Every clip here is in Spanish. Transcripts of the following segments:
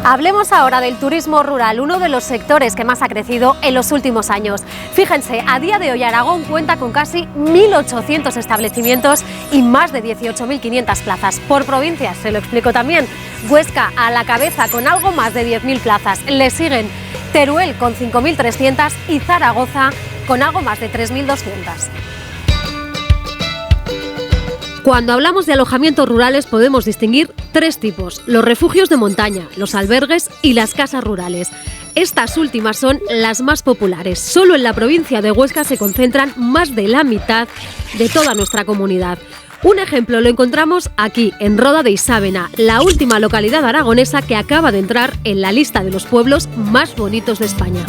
Hablemos ahora del turismo rural, uno de los sectores que más ha crecido en los últimos años. Fíjense, a día de hoy Aragón cuenta con casi 1.800 establecimientos y más de 18.500 plazas. Por provincias, se lo explico también. Huesca a la cabeza con algo más de 10.000 plazas. Le siguen Teruel con 5.300 y Zaragoza con algo más de 3.200. Cuando hablamos de alojamientos rurales podemos distinguir tres tipos: los refugios de montaña, los albergues y las casas rurales. Estas últimas son las más populares. Solo en la provincia de Huesca se concentran más de la mitad de toda nuestra comunidad. Un ejemplo lo encontramos aquí, en Roda de Isábena, la última localidad aragonesa que acaba de entrar en la lista de los pueblos más bonitos de España.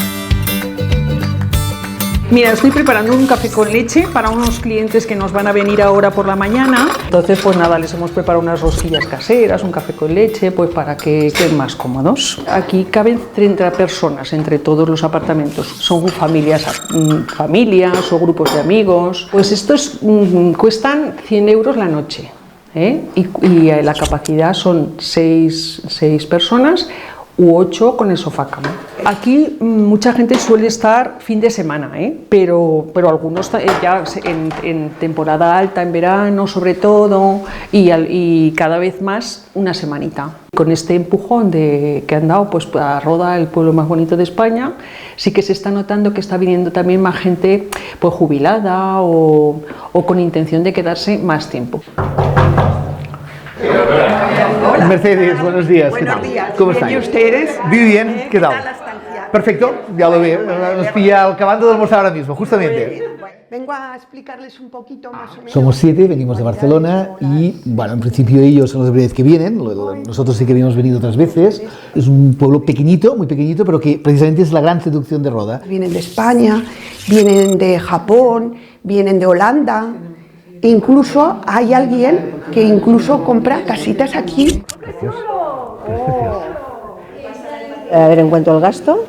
Mira, estoy preparando un café con leche para unos clientes que nos van a venir ahora por la mañana. Entonces, pues nada, les hemos preparado unas rosquillas caseras, un café con leche, pues para que estén más cómodos. Aquí caben 30 personas entre todos los apartamentos. Son familias o grupos de amigos. Pues estos cuestan 100 euros la noche, y la capacidad son 6 personas u 8 con el sofá cama. Aquí mucha gente suele estar fin de semana, pero algunos ya en temporada alta, en verano sobre todo, y cada vez más una semanita. Con este empujón que han dado pues, a Roda, el pueblo más bonito de España, sí que se está notando que está viniendo también más gente pues, jubilada o con intención de quedarse más tiempo. Hola. Mercedes, buenos días. Buenos días. ¿Cómo están? ¿Y ustedes? Muy bien, ¿qué tal? Perfecto, ya lo veo. Nos pilla acabando de almorzar ahora mismo, justamente. Vengo a explicarles un poquito más o menos. Somos 7, venimos de Barcelona y, bueno, en principio ellos son los primeros que vienen, nosotros sí que habíamos venido otras veces. Es un pueblo pequeñito, muy pequeñito, pero que precisamente es la gran seducción de Roda. Vienen de España, vienen de Japón, vienen de Holanda. Incluso hay alguien que incluso compra casitas aquí. Precioso. Precioso. A ver, en cuanto al gasto,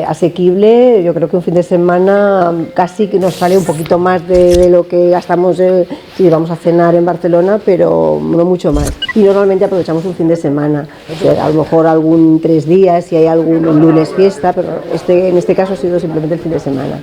asequible, yo creo que un fin de semana casi que nos sale un poquito más de lo que gastamos si vamos a cenar en Barcelona, pero no mucho más. Y normalmente aprovechamos un fin de semana, a lo mejor 3 días, si hay algún lunes fiesta, pero en este caso ha sido simplemente el fin de semana.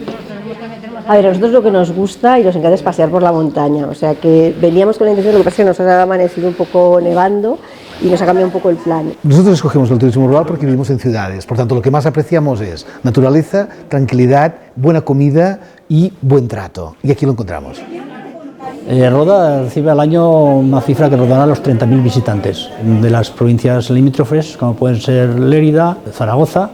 A ver, a nosotros lo que nos gusta y nos encanta es pasear por la montaña, o sea que veníamos con la intención, lo que pasa es que nos ha amanecido un poco nevando y nos ha cambiado un poco el plan. Nosotros escogemos el turismo rural porque vivimos en ciudades, por tanto lo que más apreciamos es naturaleza, tranquilidad, buena comida y buen trato, y aquí lo encontramos. Roda recibe al año una cifra que rondará los 30.000 visitantes de las provincias limítrofes, como pueden ser Lérida, Zaragoza,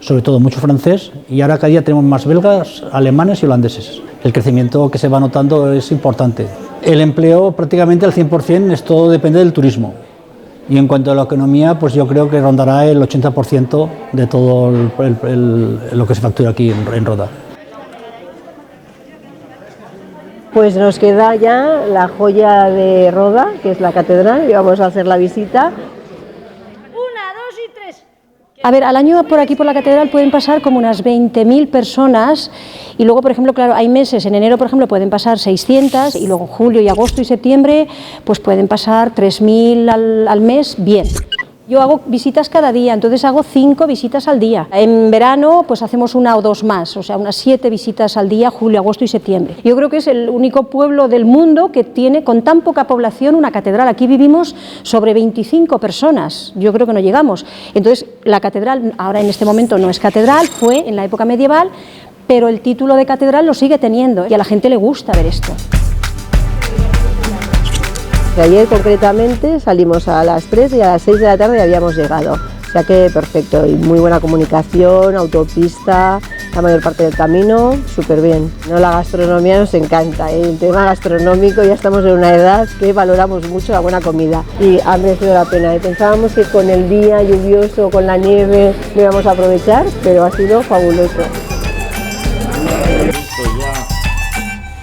sobre todo mucho francés, y ahora cada día tenemos más belgas, alemanes y holandeses. El crecimiento que se va notando es importante. El empleo prácticamente al 100%, esto depende del turismo. Y en cuanto a la economía, pues yo creo que rondará el 80% de todo lo que se factura aquí en Roda. Pues nos queda ya la joya de Roda, que es la catedral, y vamos a hacer la visita. A ver, al año por aquí por la catedral pueden pasar como unas 20.000 personas y luego, por ejemplo, claro, hay meses, en enero, por ejemplo, pueden pasar 600 y luego en julio y agosto y septiembre pues pueden pasar 3.000 al mes, bien. Yo hago visitas cada día, entonces hago 5 visitas al día. En verano pues hacemos 1 o 2 más, o sea, unas 7 visitas al día, julio, agosto y septiembre. Yo creo que es el único pueblo del mundo que tiene con tan poca población una catedral. Aquí vivimos sobre 25 personas, yo creo que no llegamos. Entonces la catedral ahora en este momento no es catedral, fue en la época medieval, pero el título de catedral lo sigue teniendo y a la gente le gusta ver esto. Ayer concretamente salimos a las 3 y a las 6 de la tarde habíamos llegado, o sea que perfecto, y muy buena comunicación, autopista, la mayor parte del camino, súper bien. No, la gastronomía nos encanta, el tema gastronómico, ya estamos en una edad que valoramos mucho la buena comida y ha merecido la pena. Pensábamos que con el día lluvioso, con la nieve, no íbamos a aprovechar, pero ha sido fabuloso.